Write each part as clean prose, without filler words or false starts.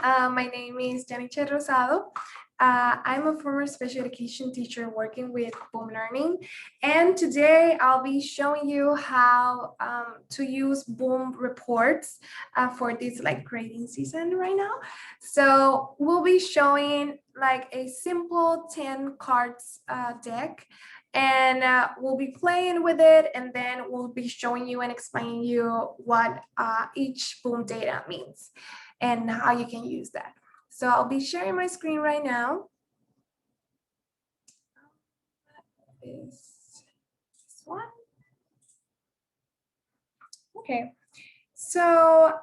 My name is Yani Rosado. I'm a former special education teacher working with Boom Learning, and today I'll be showing you how to use Boom reports for this grading season right now. So we'll be showing a simple 10 cards deck, and we'll be playing with it, and then we'll be showing you and explaining you what each Boom data means and how you can use that. So I'll be sharing my screen right now. This one. Okay. So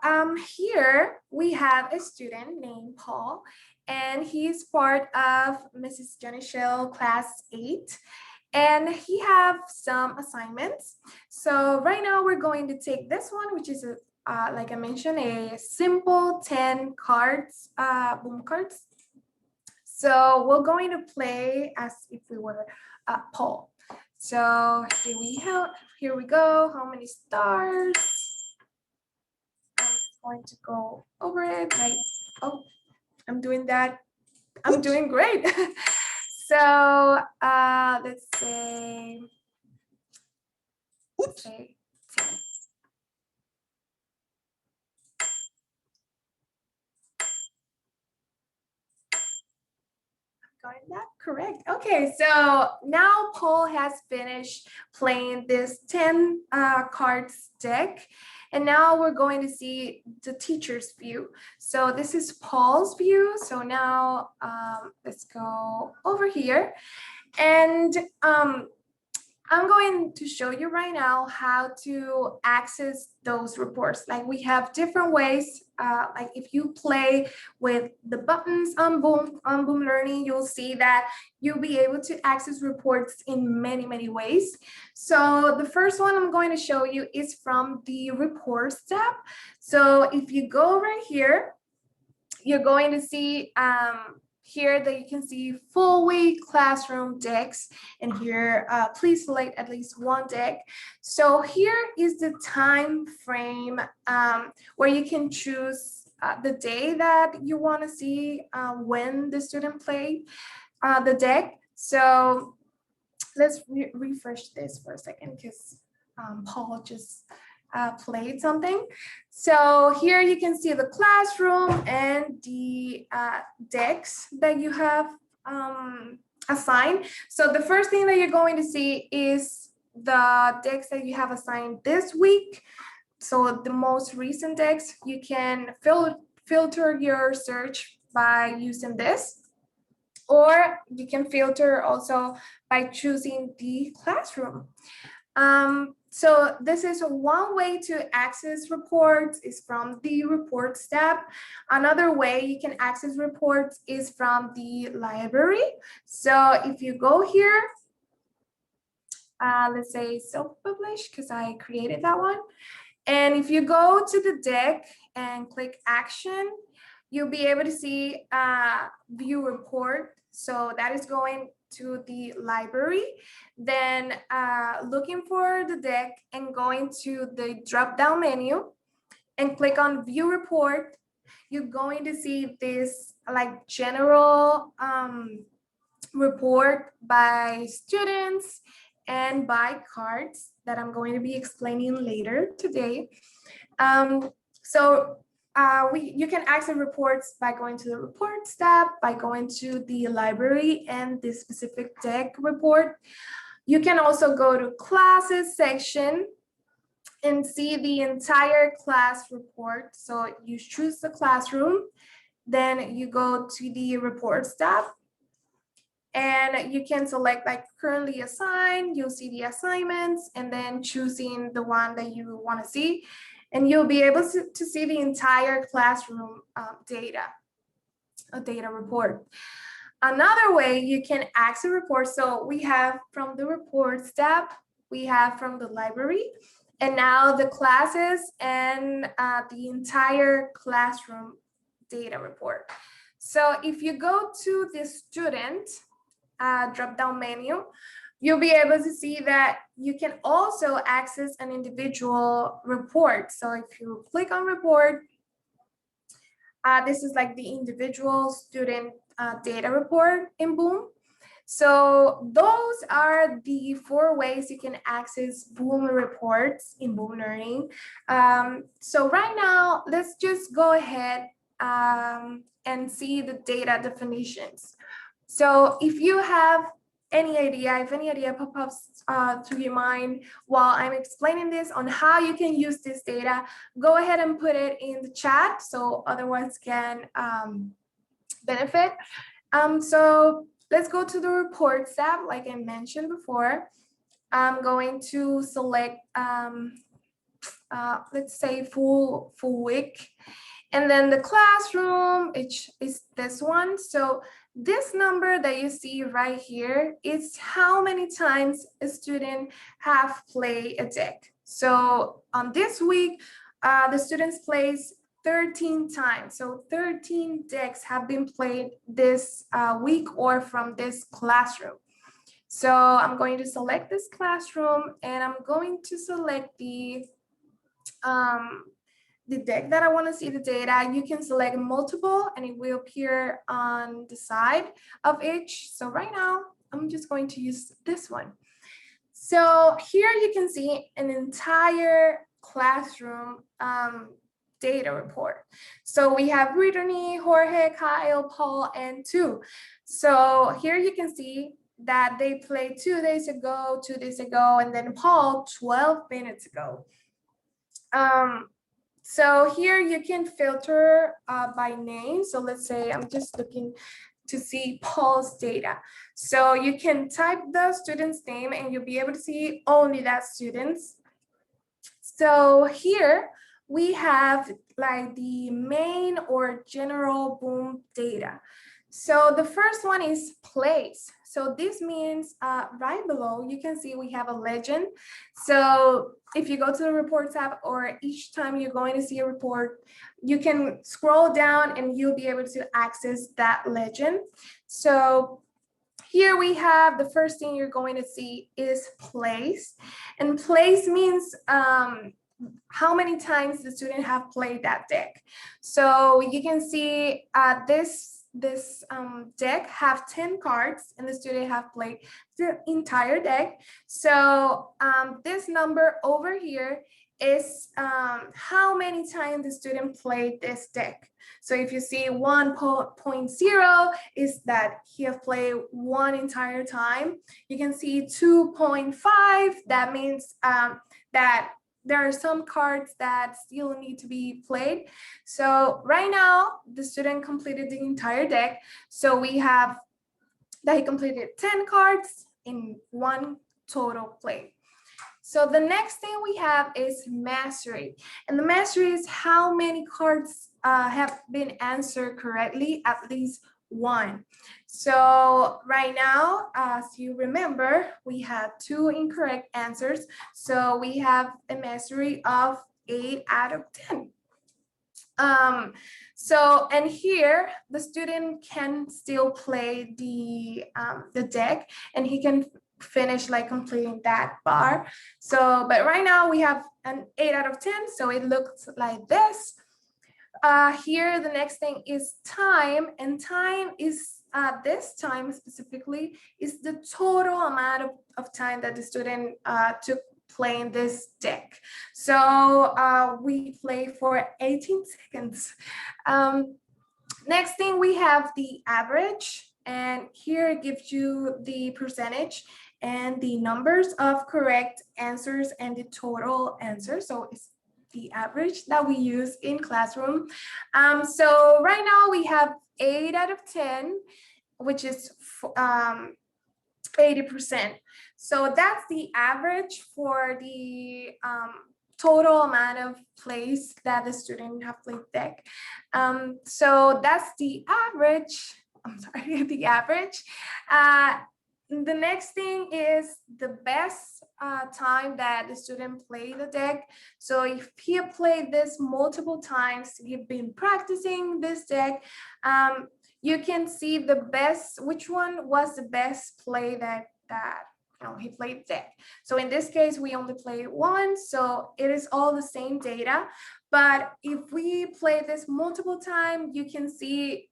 here we have a student named Paul, and he's part of Mrs. Jenny Shell class 8. And he have some assignments. So right now we're going to take this one, which is like I mentioned, a simple 10 cards, Boom cards. So we're going to play as if we were Paul. So here we go. How many stars? I'm just going to go over it. Oh, I'm doing that. I'm doing great. So let's say 10. Got that correct. Okay, so now Paul has finished playing this 10 cards deck, and now we're going to see the teacher's view. So this is Paul's view. So now let's go over here, and I'm going to show you right now how to access those reports. Like we have different ways. Like if you play with the buttons on Boom Learning, you'll see that you'll be able to access reports in many ways. So the first one I'm going to show you is from the Reports tab. So if you go right here, you're going to see here that you can see full week classroom decks, and here please select at least one deck. So here is the time frame where you can choose the day that you want to see when the student played the deck. So let's refresh this for a second because Paul just played something. So here you can see the classroom and the decks that you have assigned. So the first thing that you're going to see is the decks that you have assigned this week. So the most recent decks, you can filter your search by using this, or you can filter also by choosing the classroom. So this is one way to access reports is from the Reports tab. Another way you can access reports is from the library. So if you go here, let's say self-publish, because I created that one. And if you go to the deck and click action, you'll be able to see view report. So that is going to the library, then looking for the deck and going to the drop down menu and click on view report. You're going to see this like general report by students and by cards that I'm going to be explaining later today. You can access reports by going to the Reports tab, by going to the library and the specific deck report. You can also go to classes section and see the entire class report. So you choose the classroom, then you go to the Reports tab, and you can select like currently assigned. You'll see the assignments and then choosing the one that you want to see. And you'll be able to see the entire classroom data, a data report. Another way you can access reports, so we have from the Reports tab, we have from the library, and now the classes and the entire classroom data report. So if you go to the student drop-down menu, you'll be able to see that you can also access an individual report. So if you click on report, This is like the individual student data report in Boom. So those are the 4 ways you can access Boom reports in Boom Learning. So right now, let's just go ahead and see the data definitions. So if you have any idea, if any idea pop-ups to your mind while I'm explaining this on how you can use this data, go ahead and put it in the chat so other ones can benefit. So let's go to the reports tab, like I mentioned before. I'm going to select, let's say full week. And then the classroom, it is this one. So this number that you see right here is how many times a student have played a deck. So on this week, the students plays 13 times. So 13 decks have been played this week or from this classroom. So I'm going to select this classroom and I'm going to select the deck that I want to see the data. You can select multiple and it will appear on the side of each. So right now, I'm just going to use this one. So here you can see an entire classroom data report. So we have Brittany, Jorge, Kyle, Paul, and 2. So here you can see that they played 2 days ago, 2 days ago, and then Paul 12 minutes ago. So here you can filter by name. So let's say I'm just looking to see Paul's data. So you can type the student's name and you'll be able to see only that student's. So here we have like the main or general Boom data. So the first one is place. So this means right below, you can see we have a legend. So if you go to the report tab or each time you're going to see a report, you can scroll down and you'll be able to access that legend. So here we have the first thing you're going to see is place. And place means how many times the student have played that deck. So you can see this deck have 10 cards and the student have played the entire deck. So this number over here is how many times the student played this deck. So if you see 1.0 is that he have played one entire time. You can see 2.5, that means that there are some cards that still need to be played. So right now, the student completed the entire deck. So we have that he completed 10 cards in one total play. So the next thing we have is mastery. And the mastery is how many cards have been answered correctly, at least one. So right now, as you remember, we had 2 incorrect answers. So we have a mastery of 8 out of 10. And here the student can still play the deck and he can finish like completing that bar. So, but right now we have an 8 out of 10. So it looks like this. Here, the next thing is time, and time is this time specifically is the total amount of time that the student took playing this deck. So we play for 18 seconds. Next thing we have the average, and here it gives you the percentage and the numbers of correct answers and the total answers. So it's the average that we use in classroom. So right now we have 8 out of 10, which is 80%. So that's the average for the total amount of plays that the student have played deck. So that's the average. I'm sorry, the average. The next thing is the best time that the student played the deck. So if he played this multiple times, he's been practicing this deck, you can see the best, which one was the best play that he played deck. So in this case, we only play one, so it is all the same data. But if we play this multiple times, you can see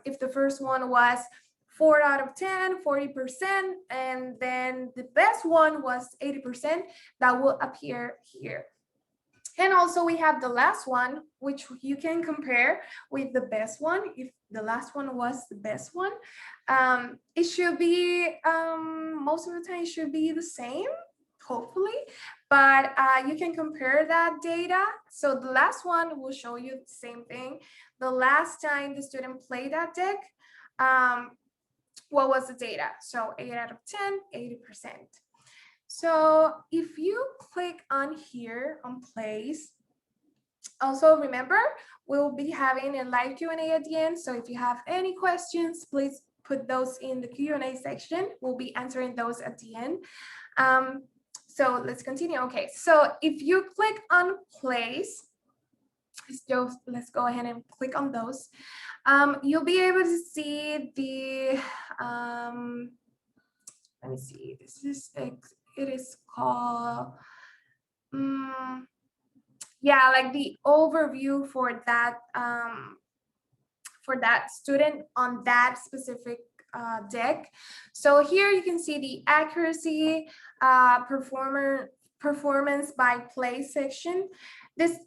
if the first one was 4 out of 10, 40%, and then the best one was 80%, that will appear here. And also we have the last one, which you can compare with the best one. If the last one was the best one, it should be, most of the time it should be the same, hopefully, but you can compare that data. So the last one will show you the same thing. The last time the student played that deck, what was the data? So 8 out of 10, 80%. So if you click on here on plays, also remember, we'll be having a live Q&A at the end. So if you have any questions, please put those in the Q&A section. We'll be answering those at the end. So let's continue. Okay, so if you click on plays, let's go ahead and click on those. You'll be able to see the, let me see, it is called, yeah, like the overview for that student on that specific deck. So here you can see the accuracy, performance by play section. This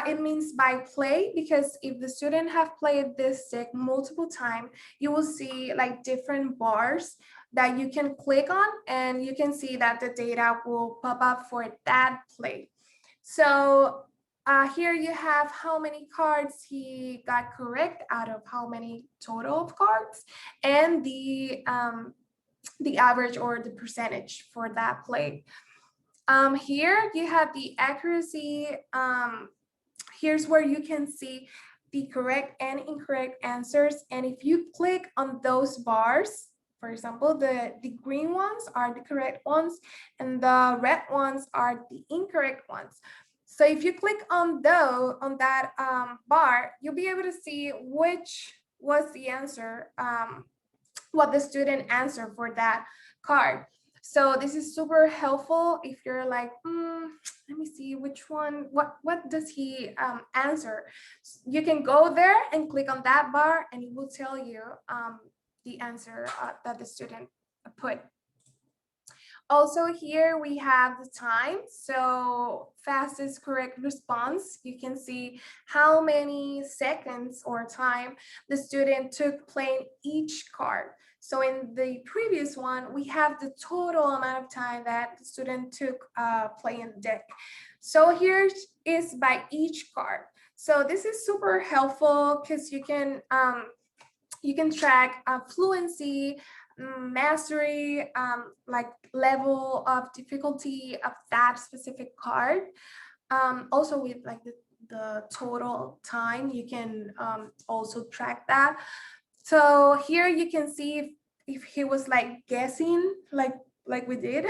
it means by play because if the student have played this deck multiple times, you will see like different bars that you can click on, and you can see that the data will pop up for that play. So here you have how many cards he got correct out of how many total of cards, and the average or the percentage for that play. Here you have the accuracy. Here's where you can see the correct and incorrect answers. And if you click on those bars, for example, the green ones are the correct ones and the red ones are the incorrect ones. So if you click on that bar, you'll be able to see which was the answer, what the student answered for that card. So this is super helpful if you're like, let me see which one, what does he answer? You can go there and click on that bar and it will tell you the answer that the student put. Also here we have the time. So fastest correct response. You can see how many seconds or time the student took playing each card. So in the previous one, we have the total amount of time that the student took playing the deck. So here is by each card. So this is super helpful because you can track fluency, mastery, like level of difficulty of that specific card. Also with like the total time, you can also track that. So here you can see if he was like guessing like we did,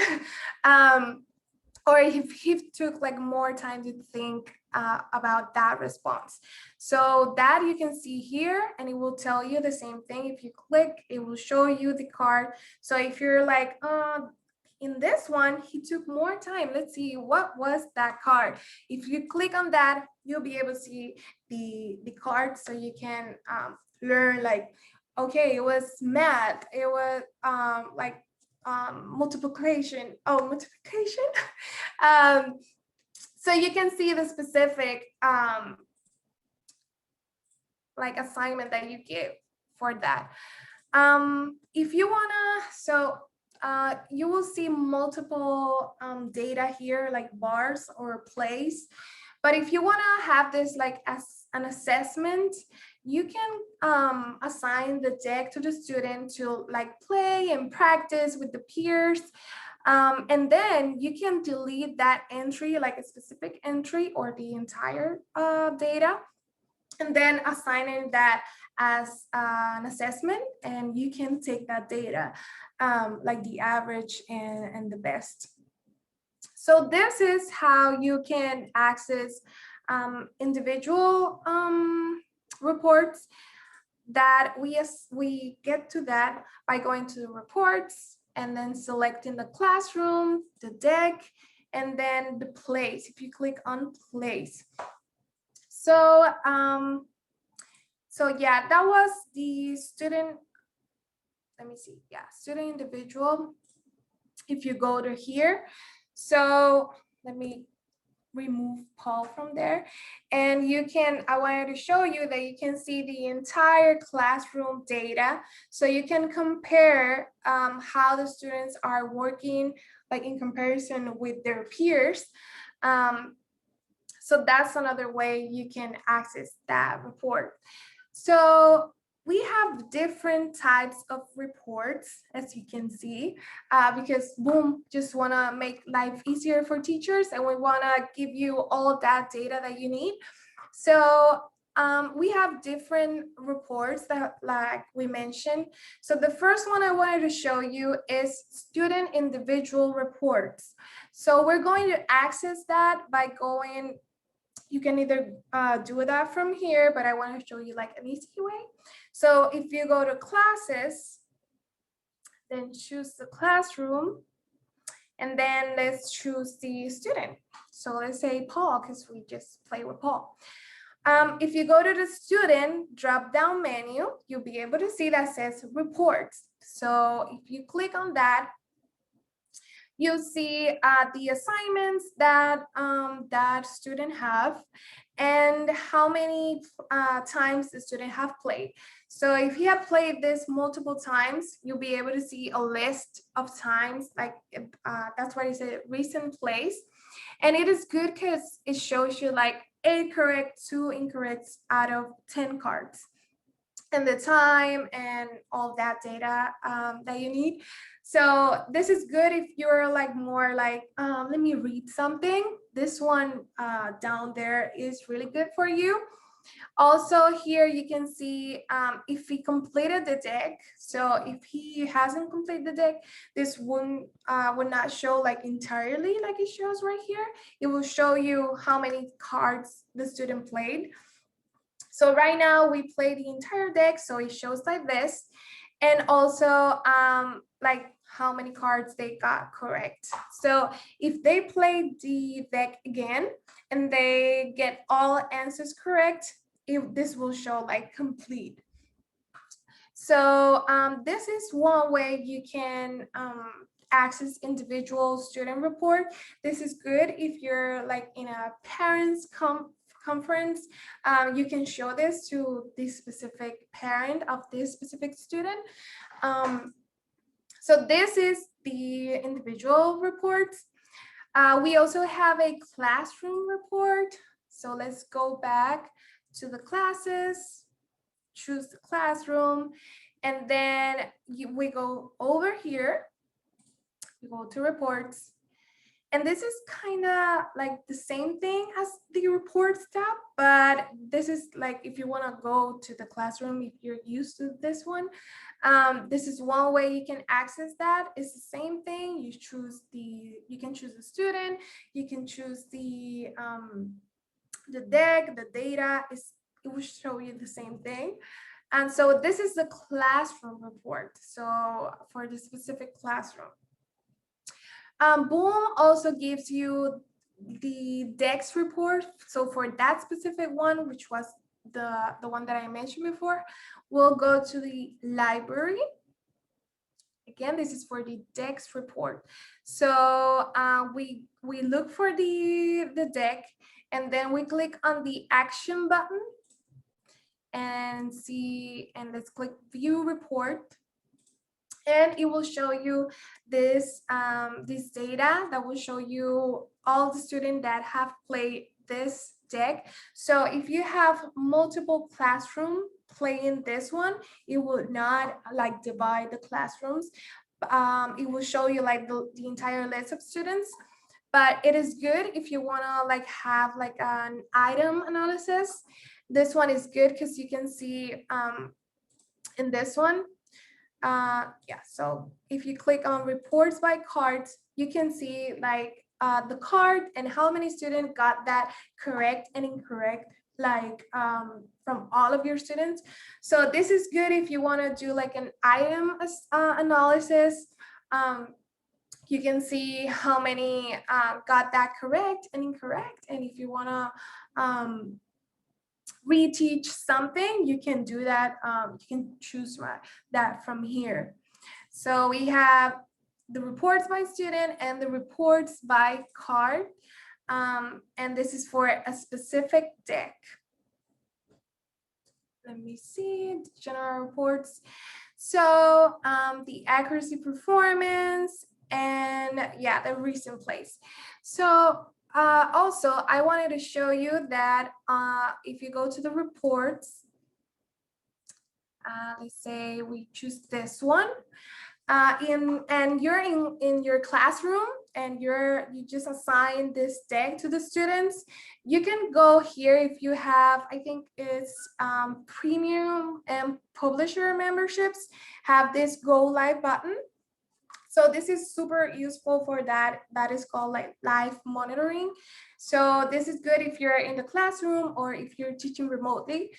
or if he took like more time to think about that response. So that you can see here, and it will tell you the same thing. If you click, it will show you the card. So if you're like, in this one, he took more time. Let's see, what was that card? If you click on that, you'll be able to see the card, so you can learn like, okay, it was math, it was like multiplication. So you can see the specific like assignment that you give for that. If you wanna, so you will see multiple data here, like bars or plays. But if you wanna have this like as an assessment, you can assign the deck to the student to like play and practice with the peers. And then you can delete that entry, like a specific entry or the entire data, and then assigning that as an assessment, and you can take that data, like the average and the best. So this is how you can access individual reports that we get to that by going to the reports and then selecting the classroom, the deck, and then the place. If you click on place. So, yeah, that was the student. Let me see. Yeah, student individual. If you go to here, so let me remove Paul from there, and you can, I wanted to show you that you can see the entire classroom data, so you can compare how the students are working, like in comparison with their peers. So that's another way you can access that report. So we have different types of reports, as you can see, because Boom just want to make life easier for teachers, and we want to give you all of that data that you need. So we have different reports that, like we mentioned. So the first one I wanted to show you is student individual reports. So we're going to access that by going, you can either do that from here, but I want to show you like an easy way. So if you go to classes, then choose the classroom, and then let's choose the student. So let's say Paul, because we just play with Paul. If you go to the student drop-down menu, you'll be able to see that says reports. So if you click on that, you'll see the assignments that that student have and how many times the student have played. So if he have played this multiple times, you'll be able to see a list of times, like that's why it's a recent plays. And it is good because it shows you like 8 correct, 2 incorrect out of 10 cards, and the time and all that data that you need. So this is good if you're like more like, let me read something. This one down there is really good for you. Also here you can see if he completed the deck. So if he hasn't completed the deck, this would not show like entirely like it shows right here. It will show you how many cards the student played. So right now we play the entire deck, so it shows like this, and also like how many cards they got correct. So if they play the deck again and they get all answers correct, this will show like complete. So this is one way you can access individual student report. This is good if you're like in a parents conference. You can show this to the specific parent of this specific student. So this is the individual reports. We also have a classroom report. So let's go back to the classes, choose the classroom, and then we go over here, we go to reports. And this is kind of like the same thing as the reports tab, but this is like if you want to go to the classroom, if you're used to this one, this is one way you can access that. It's the same thing. You can choose the student, you can choose the deck, the data, it will show you the same thing. And so this is the classroom report. So for the specific classroom. Boom also gives you the DEX report. So for that specific one, which was the one that I mentioned before, we'll go to the library. Again, this is for the DEX report. So we look for the deck, and then we click on the action button and see, and let's click view report. And it will show you this this data that will show you all the students that have played this deck. So if you have multiple classrooms playing this one, it will not like divide the classrooms. It will show you like the entire list of students. But it is good if you want to like have like an item analysis. This one is good because you can see in this one, yeah, so if you click on reports by cards, you can see like the card and how many students got that correct and incorrect, like from all of your students. So this is good if you want to do like an item analysis. You can see how many got that correct and incorrect. And if you want to reteach something, you can do that. You can choose that from here. So we have the reports by student and the reports by card. And this is for a specific deck. Let me see, general reports. So the accuracy performance and yeah, the recent place. So also I wanted to show you that if you go to the reports, let's say we choose this one, and you're in your classroom and you just assign this deck to the students, you can go here if you have, I think it's premium and publisher memberships, have this go live button. So this is super useful for that. That is called like live monitoring. So this is good if you're in the classroom or if you're teaching remotely.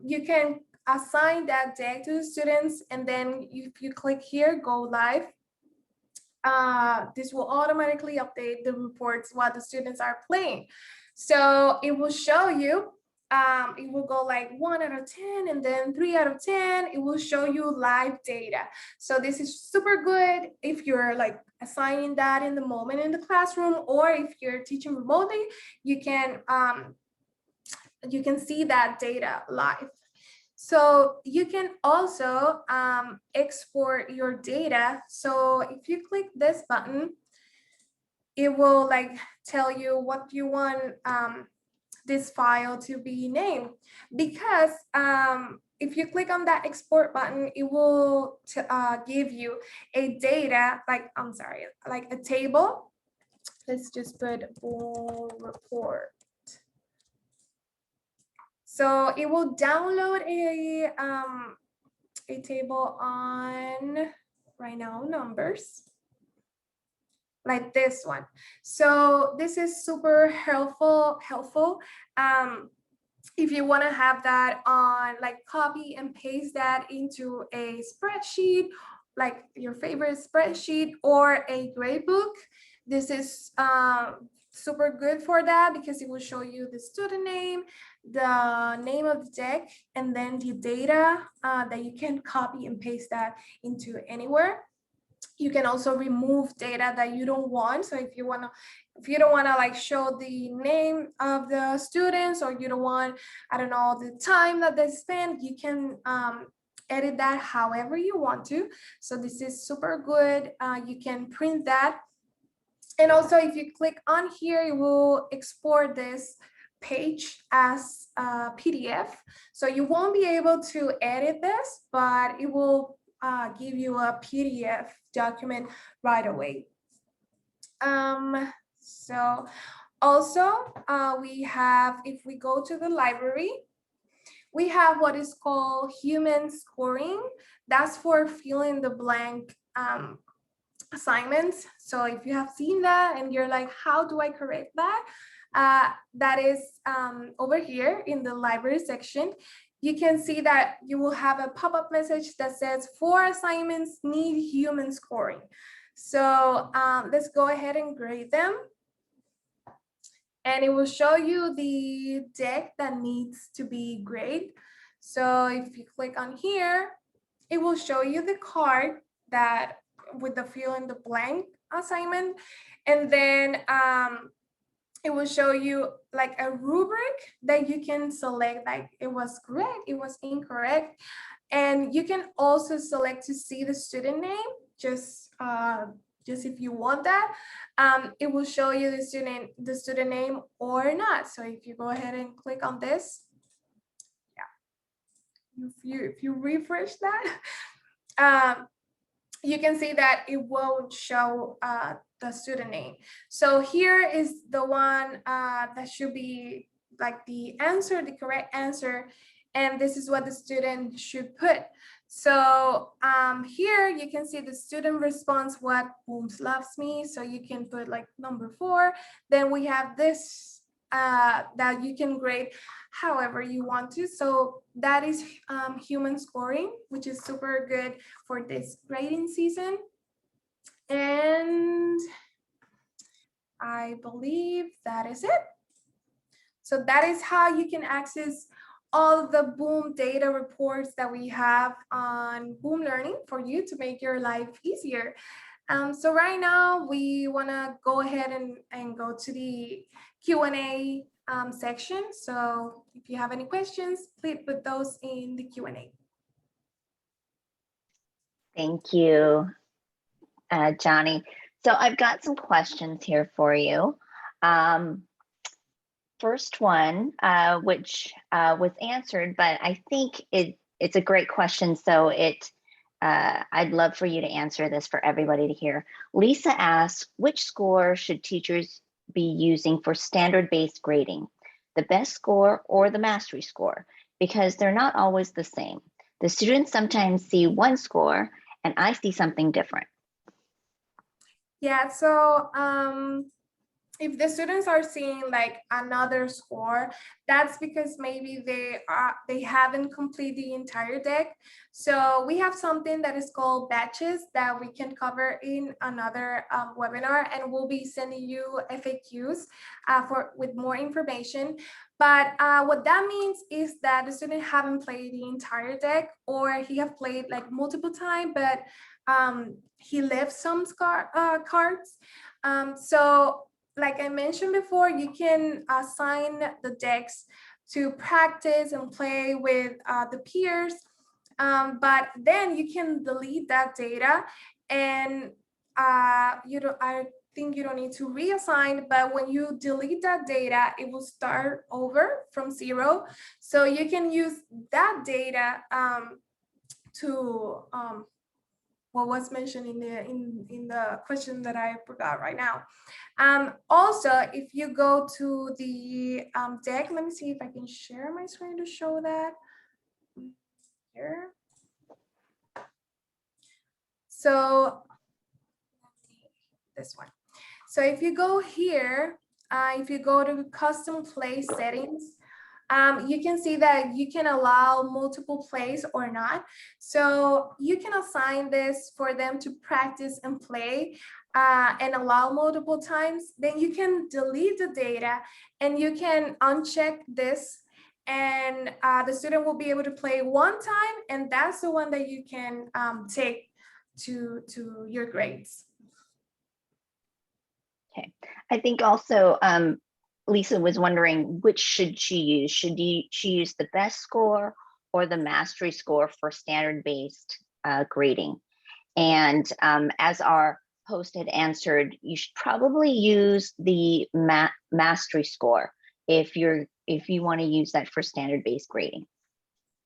You can assign that deck to the students, and then if you click here, go live, this will automatically update the reports while the students are playing. So it will show you, it will go like 1 out of 10 and then 3 out of 10. It will show you live data. So this is super good if you're like assigning that in the moment in the classroom, or if you're teaching remotely, you can see that data live. So you can also export your data. So if you click this button, it will like tell you what you want this file to be named. Because if you click on that export button, it will give you a data, like, I'm sorry, like a table. Let's just put report. So it will download a table on right now numbers, like this one. So this is super helpful. If you want to have that on, like copy and paste that into a spreadsheet, like your favorite spreadsheet or a gradebook, this is super good for that, because it will show you the student name, the name of the deck, and then the data that you can copy and paste that into anywhere. You can also remove data that you don't want. So if you don't want to like show the name of the students, or you don't want, I don't know, the time that they spend, you can edit that however you want to. So this is super good. You can print that. And also if you click on here, it will export this page as a PDF. So you won't be able to edit this, but it will give you a PDF document right away. So also we have, if we go to the library, we have what is called human scoring. That's for fill in the blank assignments. So if you have seen that and you're like, how do I correct that? That is over here in the library section. You can see that you will have a pop-up message that says 4 assignments need human scoring. So let's go ahead and grade them. And it will show you the deck that needs to be graded. So if you click on here, it will show you the card that with the fill in the blank assignment. And then it will show you like a rubric that you can select, like it was correct, it was incorrect. And you can also select to see the student name, just if you want that. It will show you the student name or not. So if you go ahead and click on this, yeah, if you refresh that, you can see that it won't show the student name. So here is the one that should be like the answer, the correct answer, and this is what the student should put. So here you can see the student response, what Booms loves me. So you can put like number 4. Then we have this that you can grade however you want to. So that is human scoring, which is super good for this grading season. And I believe that is it. So that is how you can access all the Boom data reports that we have on Boom Learning for you to make your life easier. So right now we want to go ahead and go to the Q&A section. So if you have any questions, please put those in the Q&A. Thank you, Johnny. So I've got some questions here for you. First one, which was answered, but I think it's a great question. So I'd love for you to answer this for everybody to hear. Lisa asks, which score should teachers be using for standard-based grading? The best score or the mastery score? Because they're not always the same. The students sometimes see one score and I see something different. Yeah, so if the students are seeing like another score, that's because maybe they haven't completed the entire deck. So we have something that is called batches that we can cover in another webinar, and we'll be sending you FAQs with more information. But what that means is that the student haven't played the entire deck, or he have played like multiple times, but he left some cards. So like I mentioned before, you can assign the decks to practice and play with the peers, but then you can delete that data, and I think you don't need to reassign, but when you delete that data, it will start over from zero. So you can use that data to what was mentioned in the question that I forgot right now. Also, if you go to the deck, let me see if I can share my screen to show that here. So this one. So if you go here, if you go to custom play settings, you can see that you can allow multiple plays or not. So you can assign this for them to practice and play and allow multiple times. Then you can delete the data and you can uncheck this, and the student will be able to play one time, and that's the one that you can take to your grades. Okay, I think also Lisa was wondering which should she use. Should she use the best score or the mastery score for standard-based grading? And as our host had answered, you should probably use the mastery score if you want to use that for standard-based grading.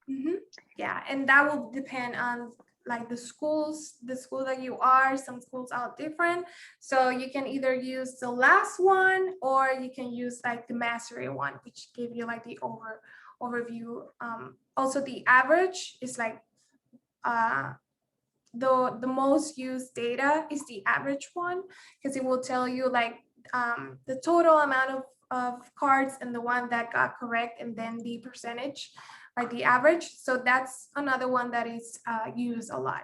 Mm-hmm. Yeah, and that will depend on like the school that you are. Some schools are different, so you can either use the last one or you can use like the mastery one, which give you like the overview. Also the average is like the most used data is the average one, because it will tell you like the total amount of cards and the one that got correct, and then the percentage, like the average. So that's another one that is used a lot.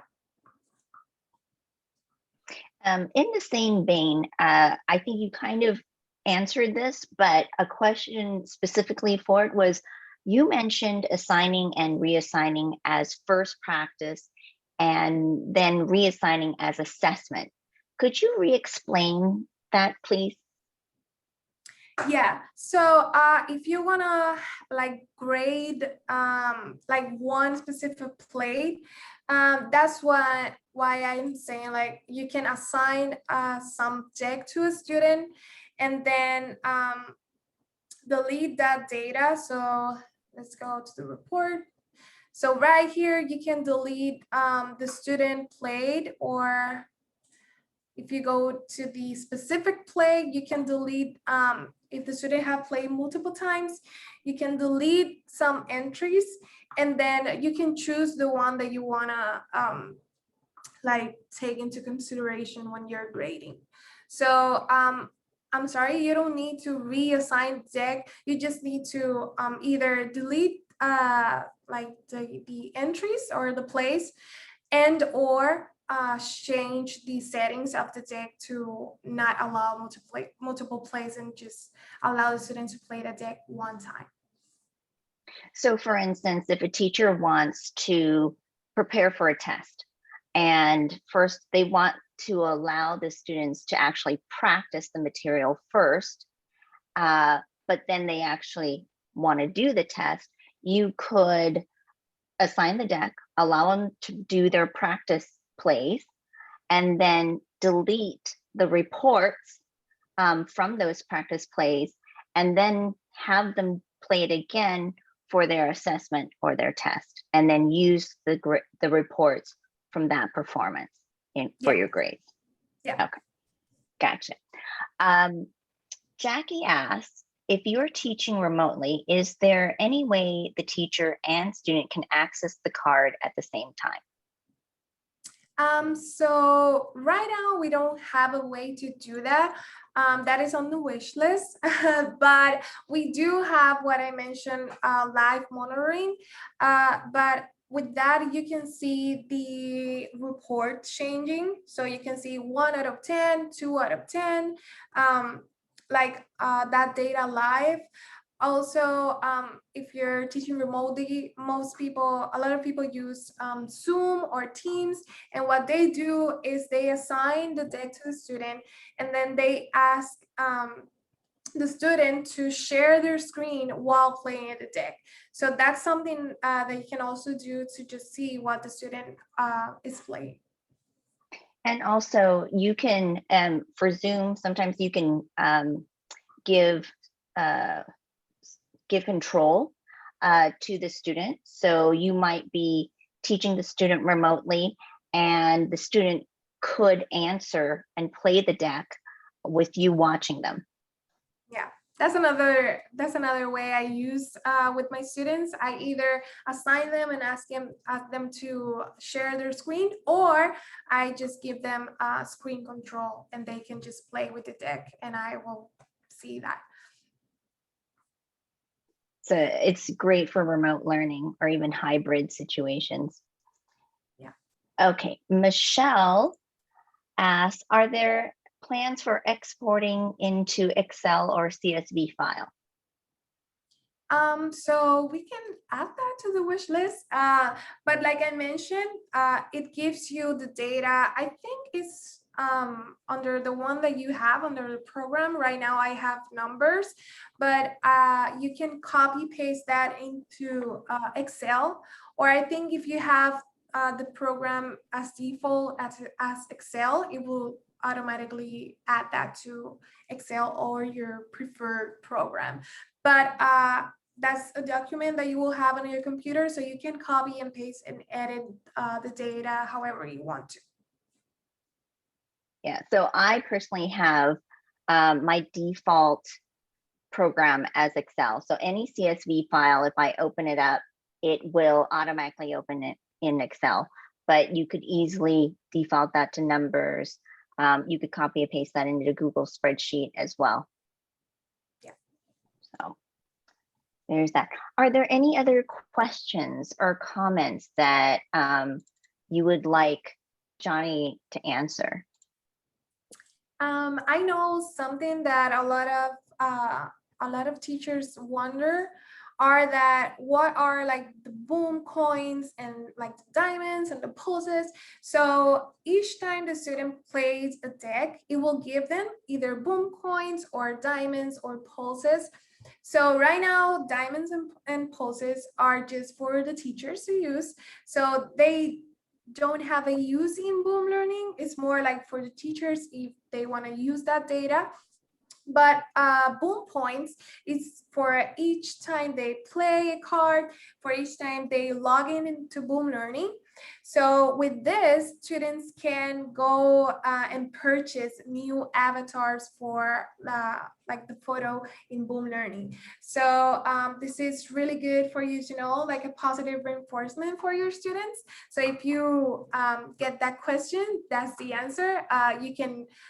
In the same vein, I think you kind of answered this, but a question specifically for it was, you mentioned assigning and reassigning as first practice and then reassigning as assessment. Could you re-explain that, please? Yeah, so if you wanna like grade like one specific play, that's why I'm saying like you can assign some deck to a student and then delete that data. So let's go to the report. So right here you can delete the student played, or if you go to the specific play, you can delete, if the student have played multiple times, you can delete some entries, and then you can choose the one that you wanna like take into consideration when you're grading. So I'm sorry, you don't need to reassign deck. You just need to either delete like the entries or the plays, and or change the settings of the deck to not allow multiple plays and just allow the student to play the deck one time. So for instance, if a teacher wants to prepare for a test and first they want to allow the students to actually practice the material first, but then they actually want to do the test, you could assign the deck, allow them to do their practice plays, and then delete the reports from those practice plays, and then have them play it again for their assessment or their test, and then use the reports from that performance for your grades. Yeah. Okay, gotcha. Jackie asks, if you're teaching remotely, is there any way the teacher and student can access the card at the same time? So right now we don't have a way to do that. That is on the wish list, but we do have what I mentioned, live monitoring. But with that, you can see the report changing. So you can see 1 out of 10, 2 out of 10, that data live. Also, if you're teaching remotely, a lot of people use Zoom or Teams, and what they do is they assign the deck to the student, and then they ask the student to share their screen while playing the deck. So that's something that you can also do to just see what the student is playing. And also you can, for Zoom, sometimes you can give control to the student. So you might be teaching the student remotely, and the student could answer and play the deck with you watching them. Yeah, that's another way I use with my students. I either assign them and ask them to share their screen, or I just give them screen control and they can just play with the deck and I will see that. So it's great for remote learning or even hybrid situations. Yeah. Okay, Michelle asks, are there plans for exporting into Excel or CSV file? So we can add that to the wish list. But like I mentioned, it gives you the data. I think it's under the one that you have under the program. Right now I have numbers, but you can copy paste that into Excel. Or I think if you have the program as default as Excel, it will automatically add that to Excel or your preferred program. But that's a document that you will have on your computer, so you can copy and paste and edit the data however you want to. Yeah, so I personally have my default program as Excel. So any CSV file, if I open it up, it will automatically open it in Excel. But you could easily default that to numbers. You could copy and paste that into a Google spreadsheet as well. Yeah. So there's that. Are there any other questions or comments that you would like Johnny to answer? I know something that a lot of teachers wonder are that what are like the boom coins and like the diamonds and the pulses. So each time the student plays a deck, it will give them either boom coins or diamonds or pulses. So right now, diamonds and pulses are just for the teachers to use. So they don't have a use in boom learning. It's more like for the teachers if they want to use that data. But boom points is for each time they play a card, for each time they log in into boom learning. So with this, students can go and purchase new avatars for like the photo in boom learning. So this is really good for you to know, like a positive reinforcement for your students. So if you get that question, that's the answer.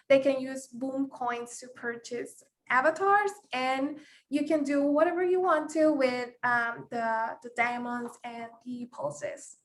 They can use boom coins to purchase avatars, and you can do whatever you want to with the diamonds and the pulses.